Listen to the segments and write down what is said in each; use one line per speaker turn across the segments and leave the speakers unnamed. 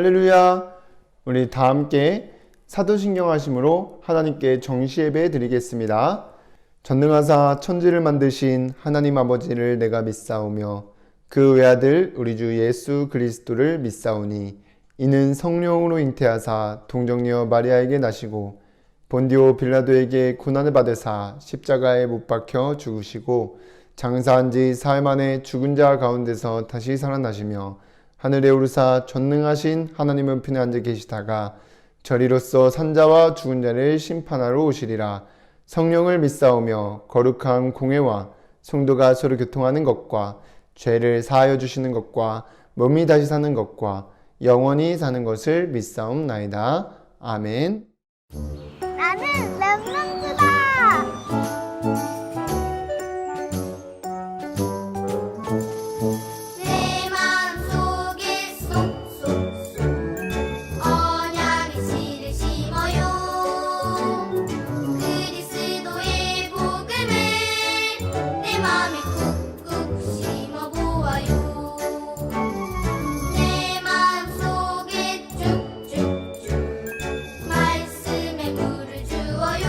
할렐루야! 우리 다 함께 사도신경 하심으로 하나님께 정시예배 드리겠습니다. 전능하사 천지를 만드신 하나님 아버지를 내가 믿사오며 그 외아들 우리 주 예수 그리스도를 믿사오니 이는 성령으로 잉태하사 동정녀 마리아에게 나시고 본디오 빌라도에게 고난을 받으사 십자가에 못 박혀 죽으시고 장사한 지 사흘 만에 죽은 자 가운데서 다시 살아나시며 하늘에 오르사 전능하신 하나님은 편에 앉아 계시다가 저리로서 산자와 죽은 자를 심판하러 오시리라. 성령을 믿사오며 거룩한 공회와 성도가 서로 교통하는 것과 죄를 사하여 주시는 것과 몸이 다시 사는 것과 영원히 사는 것을 믿사옵나이다. 아멘.
나는 랩런트다. 내 마음속에 쏙쏙쏙 언약의 씨를 심어요. 그리스도의 복음을 내 마음에 꾹꾹 심어보아요. 내 마음속에 쭉쭉쭉 말씀의 물을 주어요.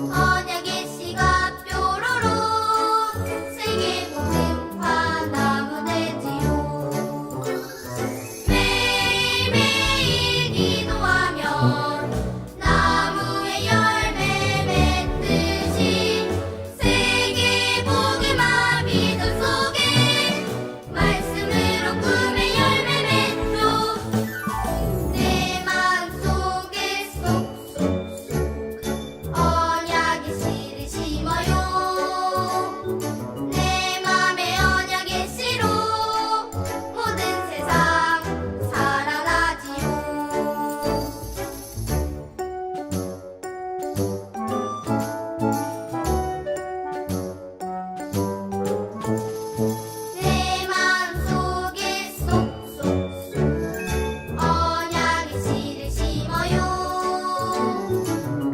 언약의 씨가 뾰로로 세계 복음화 나무 되지요. 매일매일 기도하면 나무의 열매 맺듯이 세계 복음화 믿음 속에 말씀으로 꿈의 열매 맺죠. 내 마음속에 쏙쏙쏙 언약의 씨를 심어요. 내 맘에 언약의 씨로 모든 세상 살아나지요. 내 마음속에 쏙쏙쏙 언약의 씨를 심어요.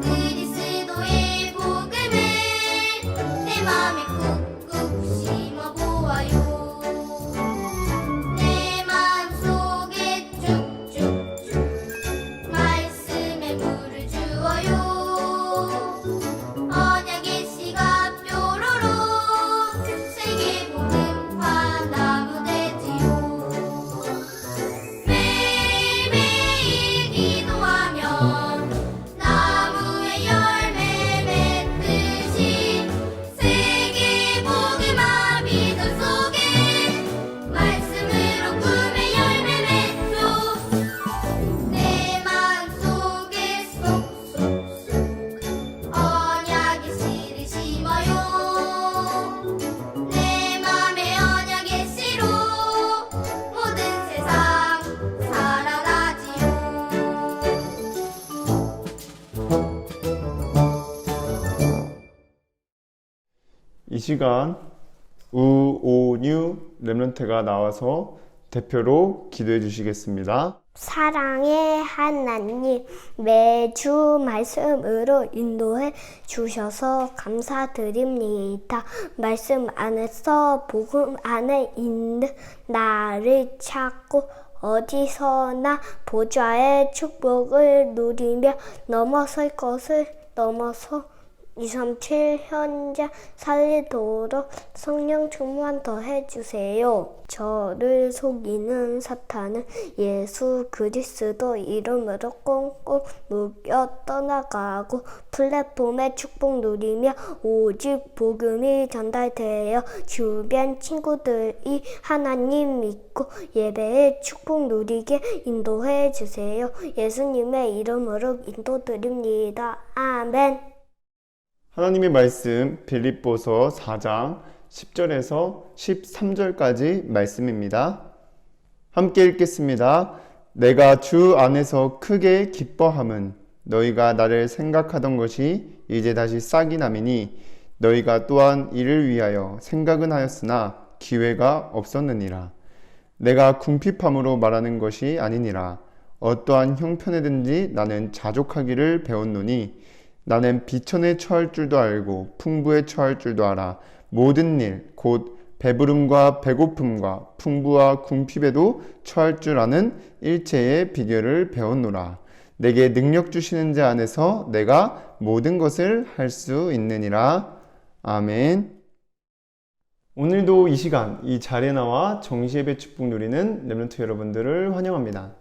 그리스도의 복음을 내 맘에 꾹꾹 심어보아요. 내 마음속에 쭉쭉쭉 말씀의 물을 주어요. 언약의 씨가 뾰로로 세계 복음화 나무 되지요. 매일매일 기도하면 나무의 열매 맺듯이 세계 복음화 믿음 속에 말씀으로 꿈의 열매 맺죠. 내 마음속에 쏙쏙쏙 언약의 씨를 심어요. 내 맘에 언약의 씨로 모든 세상 살아나지요.
이 시간 우오뉴 렘넌트가 나와서 대표로 기도해 주시겠습니다.
사랑의 하나님, 매주 말씀으로 인도해 주셔서 감사드립니다. 말씀 안에서 복음 안에 있는 나를 찾고 어디서나 보좌의 축복을 누리며 넘어설 것을 넘어서 237 현재 살리도록 성령 충만 더해주세요. 저를 속이는 사탄은 예수 그리스도 이름으로 꽁꽁 묶여 떠나가고 플랫폼의 축복 누리며 오직 복음이 전달되어 주변 친구들이 하나님 믿고 예배의 축복 누리게 인도해 주세요. 예수님의 이름으로 인도드립니다. 아멘.
하나님의 말씀 빌립보서 4장 10절에서 13절까지 말씀입니다. 함께 읽겠습니다. 내가 주 안에서 크게 기뻐함은 너희가 나를 생각하던 것이 이제 다시 싹이 남이니 너희가 또한 이를 위하여 생각은 하였으나 기회가 없었느니라. 내가 궁핍함으로 말하는 것이 아니니라. 어떠한 형편에든지 나는 자족하기를 배웠노니 나는 비천에 처할 줄도 알고 풍부에 처할 줄도 알아. 모든 일 곧 배부름과 배고픔과 풍부와 궁핍에도 처할 줄 아는 일체의 비결을 배웠노라. 내게 능력 주시는 자 안에서 내가 모든 것을 할 수 있느니라. 아멘. 오늘도 이 시간 이 자리에 나와 정시예배 축복 누리는 렘넌트 여러분들을 환영합니다.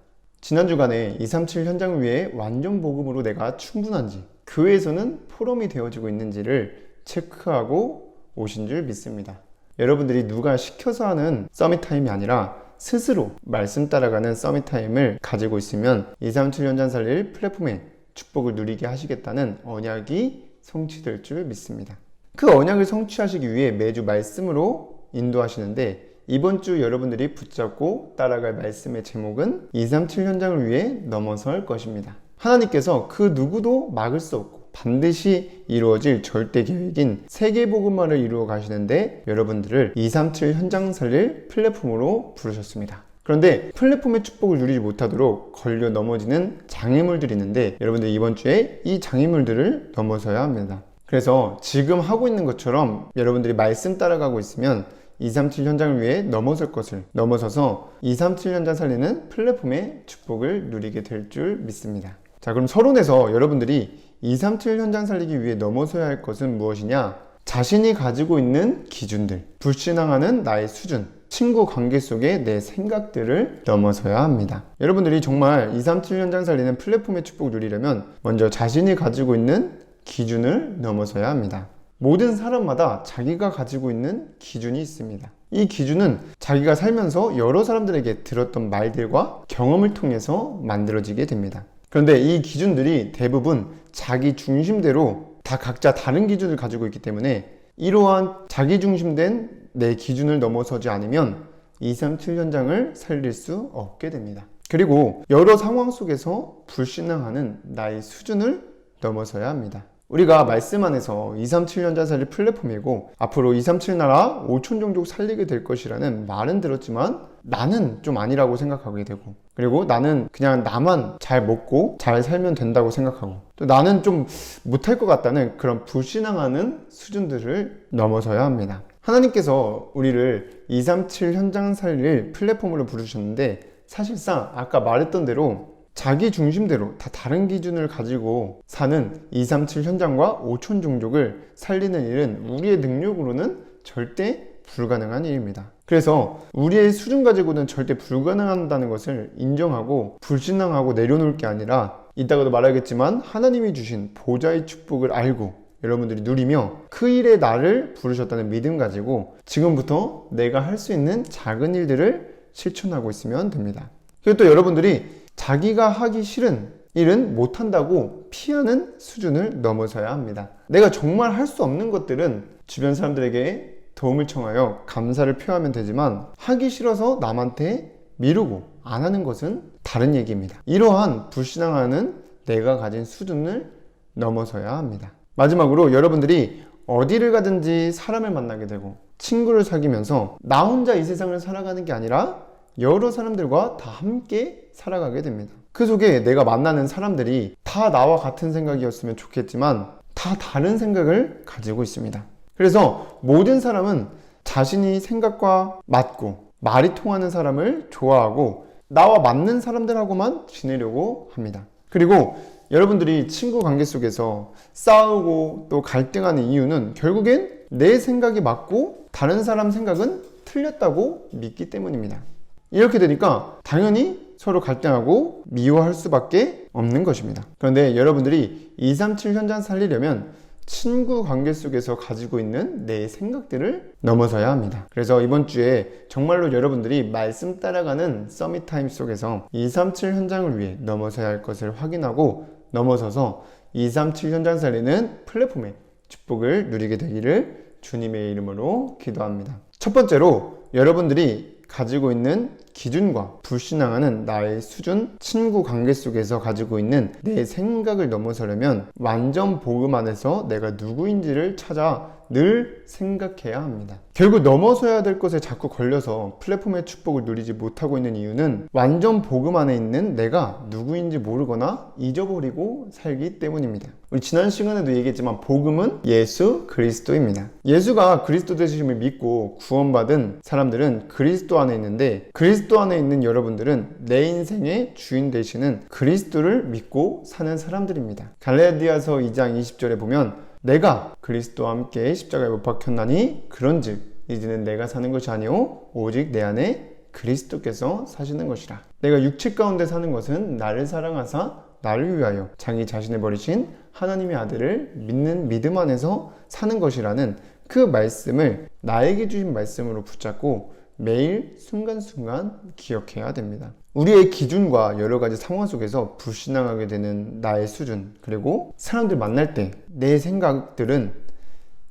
지난 주간에 237 현장 위에 완전 복음으로 내가 충분한지, 교회에서는 포럼이 되어지고 있는지를 체크하고 오신 줄 믿습니다. 여러분들이 누가 시켜서 하는 서밋 타임이 아니라 스스로 말씀 따라가는 서밋 타임을 가지고 있으면 237 현장 살릴 플랫폼의 축복을 누리게 하시겠다는 언약이 성취될 줄 믿습니다. 그 언약을 성취하시기 위해 매주 말씀으로 인도하시는데, 이번 주 여러분들이 붙잡고 따라갈 말씀의 제목은 237 현장을 위해 넘어설 것입니다. 하나님께서 그 누구도 막을 수 없고 반드시 이루어질 절대 계획인 세계복음화를 이루어 가시는데, 여러분들을 237 현장 살릴 플랫폼으로 부르셨습니다. 그런데 플랫폼의 축복을 누리지 못하도록 걸려 넘어지는 장애물들이 있는데, 여러분들 이번 주에 이 장애물들을 넘어서야 합니다. 그래서 지금 하고 있는 것처럼 여러분들이 말씀 따라가고 있으면 237 현장을 위해 넘어설 것을 넘어서서 237 현장 살리는 플랫폼의 축복을 누리게 될 줄 믿습니다. 자, 그럼 서론에서 여러분들이 237 현장 살리기 위해 넘어서야 할 것은 무엇이냐? 자신이 가지고 있는 기준들, 불신앙하는 나의 수준, 친구 관계 속의 내 생각들을 넘어서야 합니다. 여러분들이 정말 237 현장 살리는 플랫폼의 축복을 누리려면 먼저 자신이 가지고 있는 기준을 넘어서야 합니다. 모든 사람마다 자기가 가지고 있는 기준이 있습니다. 이 기준은 자기가 살면서 여러 사람들에게 들었던 말들과 경험을 통해서 만들어지게 됩니다. 그런데 이 기준들이 대부분 자기 중심대로 다 각자 다른 기준을 가지고 있기 때문에, 이러한 자기 중심된 내 기준을 넘어서지 않으면 237 현장을 살릴 수 없게 됩니다. 그리고 여러 상황 속에서 불신앙하는 나의 수준을 넘어서야 합니다. 우리가 말씀 안에서 237 현장 살릴 플랫폼이고 앞으로 237 나라 5천 종족 살리게 될 것이라는 말은 들었지만 나는 좀 아니라고 생각하게 되고, 그리고 나는 그냥 나만 잘 먹고 잘 살면 된다고 생각하고, 또 나는 좀 못할 것 같다는 그런 불신앙하는 수준들을 넘어서야 합니다. 하나님께서 우리를 237 현장 살릴 플랫폼으로 부르셨는데, 사실상 아까 말했던 대로 자기 중심대로 다 다른 기준을 가지고 사는 237 현장과 5천 종족을 살리는 일은 우리의 능력으로는 절대 불가능한 일입니다. 그래서 우리의 수준 가지고는 절대 불가능하다는 것을 인정하고 불신앙하고 내려놓을 게 아니라, 이따가도 말하겠지만 하나님이 주신 보좌의 축복을 알고 여러분들이 누리며 그 일에 나를 부르셨다는 믿음 가지고 지금부터 내가 할 수 있는 작은 일들을 실천하고 있으면 됩니다. 그리고 또 여러분들이 자기가 하기 싫은 일은 못한다고 피하는 수준을 넘어서야 합니다. 내가 정말 할 수 없는 것들은 주변 사람들에게 도움을 청하여 감사를 표하면 되지만, 하기 싫어서 남한테 미루고 안 하는 것은 다른 얘기입니다. 이러한 불신앙하는 내가 가진 수준을 넘어서야 합니다. 마지막으로 여러분들이 어디를 가든지 사람을 만나게 되고 친구를 사귀면서 나 혼자 이 세상을 살아가는 게 아니라 여러 사람들과 다 함께 살아가게 됩니다. 그 속에 내가 만나는 사람들이 다 나와 같은 생각이었으면 좋겠지만 다 다른 생각을 가지고 있습니다. 그래서 모든 사람은 자신이 생각과 맞고 말이 통하는 사람을 좋아하고 나와 맞는 사람들하고만 지내려고 합니다. 그리고 여러분들이 친구 관계 속에서 싸우고 또 갈등하는 이유는 결국엔 내 생각이 맞고 다른 사람 생각은 틀렸다고 믿기 때문입니다. 이렇게 되니까 당연히 서로 갈등하고 미워할 수밖에 없는 것입니다. 그런데 여러분들이 237 현장 살리려면 친구 관계 속에서 가지고 있는 내 생각들을 넘어서야 합니다. 그래서 이번 주에 정말로 여러분들이 말씀 따라가는 서밋 타임 속에서 237 현장을 위해 넘어서야 할 것을 확인하고 넘어서서 237 현장 살리는 플랫폼의 축복을 누리게 되기를 주님의 이름으로 기도합니다. 첫 번째로 여러분들이 가지고 있는 기준과 불신앙하는 나의 수준, 친구 관계 속에서 가지고 있는 내 생각을 넘어서려면 완전 복음 안에서 내가 누구인지를 찾아 늘 생각해야 합니다. 결국 넘어서야 될 것에 자꾸 걸려서 플랫폼의 축복을 누리지 못하고 있는 이유는 완전 복음 안에 있는 내가 누구인지 모르거나 잊어버리고 살기 때문입니다. 우리 지난 시간에도 얘기했지만 복음은 예수 그리스도입니다. 예수가 그리스도 되심을 믿고 구원받은 사람들은 그리스도 안에 있는데, 그리스도 안에 있는 여러분들은 내 인생의 주인 되시는 그리스도를 믿고 사는 사람들입니다. 갈라디아서 2장 20절에 보면 내가 그리스도와 함께 십자가에 못 박혔나니 그런즉 이제는 내가 사는 것이 아니오 오직 내 안에 그리스도께서 사시는 것이라. 내가 육체 가운데 사는 것은 나를 사랑하사 나를 위하여 자기 자신을 버리신 하나님의 아들을 믿는 믿음 안에서 사는 것이라는 그 말씀을 나에게 주신 말씀으로 붙잡고 매일 순간순간 기억해야 됩니다. 우리의 기준과 여러 가지 상황 속에서 불신앙하게 되는 나의 수준, 그리고 사람들 만날 때 내 생각들은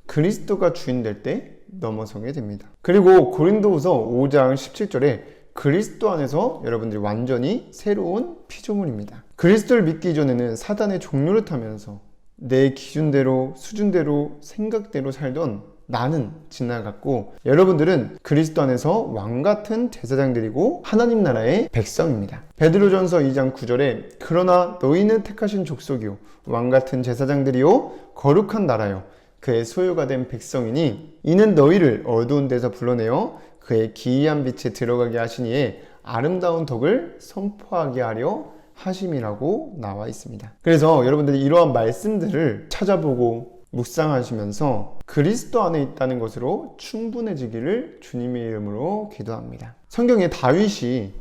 그리스도가 주인 될 때 넘어서게 됩니다. 그리고 고린도후서 5장 17절에 그리스도 안에서 여러분들이 완전히 새로운 피조물입니다. 그리스도를 믿기 전에는 사단의 종로를 타면서 내 기준대로, 수준대로, 생각대로 살던 나는 지나갔고, 여러분들은 그리스도 안에서 왕같은 제사장들이고 하나님 나라의 백성입니다. 베드로전서 2장 9절에 그러나 너희는 택하신 족속이요 왕같은 제사장들이요 거룩한 나라요 그의 소유가 된 백성이니 이는 너희를 어두운 데서 불러내어 그의 기이한 빛에 들어가게 하시니에 아름다운 덕을 선포하게 하려 하심이라고 나와 있습니다. 그래서 여러분들이 이러한 말씀들을 찾아보고 묵상하시면서 그리스도 안에 있다는 것으로 충분해지기를 주님의 이름으로 기도합니다. 성경에 다윗이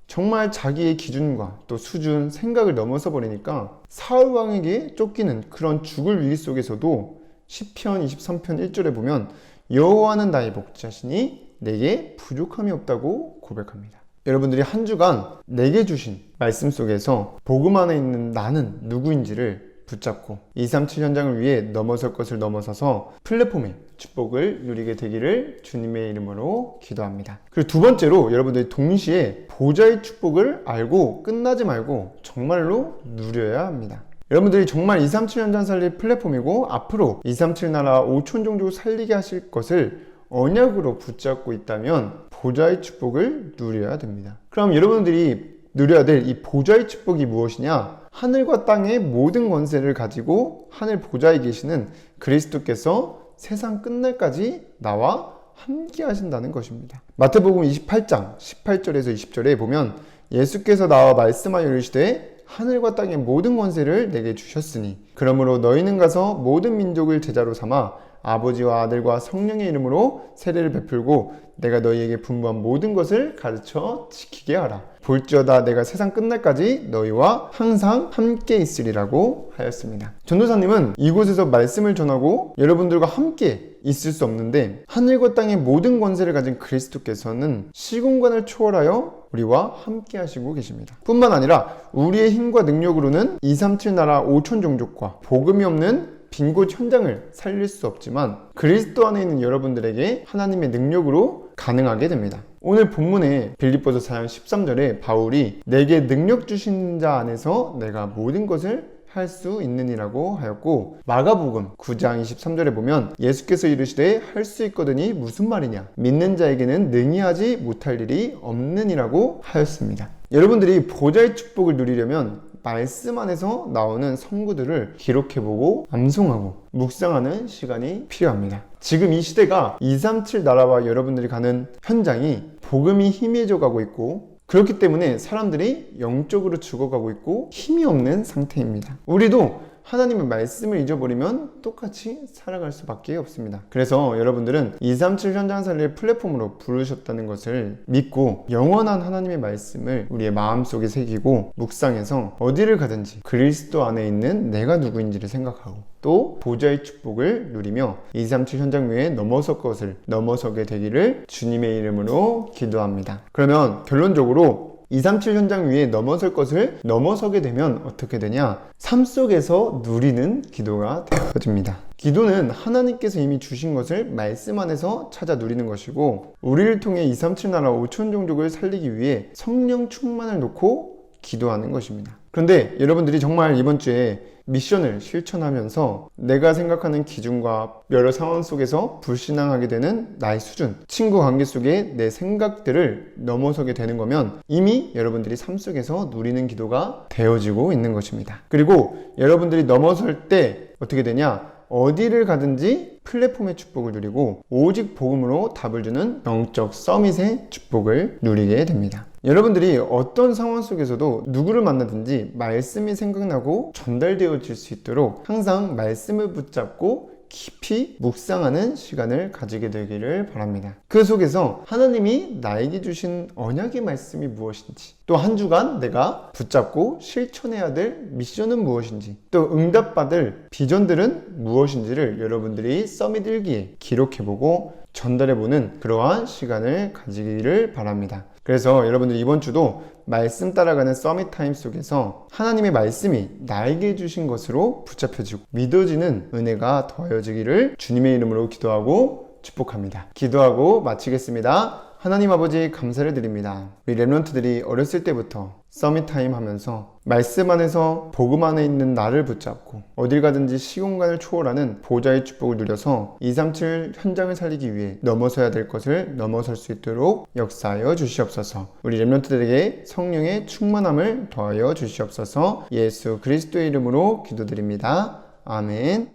정말 자기의 기준과 또 수준, 생각을 넘어서 버리니까 사울 왕에게 쫓기는 그런 죽을 위기 속에서도 시편 23편 1절에 보면 여호와는 나의 목자시니 내게 부족함이 없다고 고백합니다. 여러분들이 한 주간 내게 주신 말씀 속에서 복음 안에 있는 나는 누구인지를 붙잡고 237 현장을 위해 넘어설 것을 넘어서서 플랫폼의 축복을 누리게 되기를 주님의 이름으로 기도합니다. 그리고 두 번째로 여러분들이 동시에 보좌의 축복을 알고 끝나지 말고 정말로 누려야 합니다. 여러분들이 정말 237 현장 살릴 플랫폼이고 앞으로 237 나라 5천 종족 살리게 하실 것을 언약으로 붙잡고 있다면 보좌의 축복을 누려야 됩니다. 그럼 여러분들이 누려야 될 이 보좌의 축복이 무엇이냐? 하늘과 땅의 모든 권세를 가지고 하늘 보좌에 계시는 그리스도께서 세상 끝날까지 나와 함께 하신다는 것입니다. 마태복음 28장 18절에서 20절에 보면 예수께서 나와 말씀하여 이르시되 하늘과 땅의 모든 권세를 내게 주셨으니 그러므로 너희는 가서 모든 민족을 제자로 삼아 아버지와 아들과 성령의 이름으로 세례를 베풀고 내가 너희에게 분부한 모든 것을 가르쳐 지키게 하라. 볼지어다 내가 세상 끝날까지 너희와 항상 함께 있으리라고 하였습니다. 전도사님은 이곳에서 말씀을 전하고 여러분들과 함께 있을 수 없는데 하늘과 땅의 모든 권세를 가진 그리스도께서는 시공간을 초월하여 우리와 함께 하시고 계십니다. 뿐만 아니라 우리의 힘과 능력으로는 237 나라 5천 종족과 복음이 없는 빈 곳 현장을 살릴 수 없지만 그리스도 안에 있는 여러분들에게 하나님의 능력으로 가능하게 됩니다. 오늘 본문에 빌립보서 4장 13절에 바울이 내게 능력 주신 자 안에서 내가 모든 것을 할 수 있느니라고 하였고, 마가복음 9장 23절에 보면 예수께서 이르시되 할 수 있거든이 무슨 말이냐, 믿는 자에게는 능히 하지 못할 일이 없느니라고 하였습니다. 여러분들이 보좌의 축복을 누리려면 말씀 안에서 나오는 선구들을 기록해보고 암송하고 묵상하는 시간이 필요합니다. 지금 이 시대가 237 나라와 여러분들이 가는 현장이 복음이 희미해져 가고 있고, 그렇기 때문에 사람들이 영적으로 죽어가고 있고 힘이 없는 상태입니다. 우리도 하나님의 말씀을 잊어버리면 똑같이 살아갈 수밖에 없습니다. 그래서 여러분들은 237 현장 살릴 플랫폼으로 부르셨다는 것을 믿고 영원한 하나님의 말씀을 우리의 마음속에 새기고 묵상해서 어디를 가든지 그리스도 안에 있는 내가 누구인지를 생각하고 또 보좌의 축복을 누리며 237 현장 위에 넘어설 것을 넘어서게 되기를 주님의 이름으로 기도합니다. 그러면 결론적으로 237 현장 위에 넘어설 것을 넘어서게 되면 어떻게 되냐? 삶 속에서 누리는 기도가 되어집니다. 기도는 하나님께서 이미 주신 것을 말씀 안에서 찾아 누리는 것이고, 우리를 통해 237 나라 5천 종족을 살리기 위해 성령 충만을 놓고 기도하는 것입니다. 그런데 여러분들이 정말 이번 주에 미션을 실천하면서 내가 생각하는 기준과 여러 상황 속에서 불신앙하게 되는 나의 수준, 친구 관계 속에 내 생각들을 넘어서게 되는 거면 이미 여러분들이 삶 속에서 누리는 기도가 되어지고 있는 것입니다. 그리고 여러분들이 넘어설 때 어떻게 되냐? 어디를 가든지 플랫폼의 축복을 누리고 오직 복음으로 답을 주는 영적 서밋의 축복을 누리게 됩니다. 여러분들이 어떤 상황 속에서도 누구를 만나든지 말씀이 생각나고 전달되어질 수 있도록 항상 말씀을 붙잡고 깊이 묵상하는 시간을 가지게 되기를 바랍니다. 그 속에서 하나님이 나에게 주신 언약의 말씀이 무엇인지, 또 한 주간 내가 붙잡고 실천해야 될 미션은 무엇인지, 또 응답받을 비전들은 무엇인지를 여러분들이 서밋 일기에 기록해보고 전달해보는 그러한 시간을 가지기를 바랍니다. 그래서 여러분들 이번 주도 말씀 따라가는 서밋 타임 속에서 하나님의 말씀이 나에게 주신 것으로 붙잡혀지고 믿어지는 은혜가 더해지기를 주님의 이름으로 기도하고 축복합니다. 기도하고 마치겠습니다. 하나님 아버지 감사를 드립니다. 우리 렘넌트들이 어렸을 때부터 서밋 타임 하면서 말씀 안에서 복음 안에 있는 나를 붙잡고 어딜 가든지 시공간을 초월하는 보좌의 축복을 누려서 237 현장을 살리기 위해 넘어서야 될 것을 넘어설 수 있도록 역사하여 주시옵소서. 우리 렘넌트들에게 성령의 충만함을 더하여 주시옵소서. 예수 그리스도의 이름으로 기도드립니다. 아멘.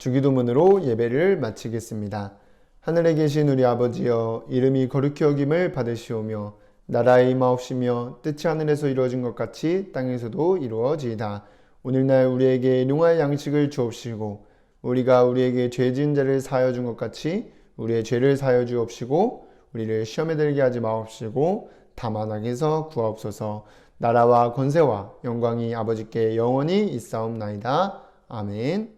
주기도문으로 예배를 마치겠습니다. 하늘에 계신 우리 아버지여, 이름이 거룩히 여김을 받으시오며 나라의 임하옵시며 뜻이 하늘에서 이루어진 것 같이 땅에서도 이루어지이다. 오늘날 우리에게 일용할 양식을 주옵시고 우리가 우리에게 죄 지은 자를 사하여 준 것 같이 우리의 죄를 사하여 주옵시고 우리를 시험에 들게 하지 마옵시고 다만 악에서 구하옵소서. 나라와 권세와 영광이 아버지께 영원히 있사옵나이다. 아멘.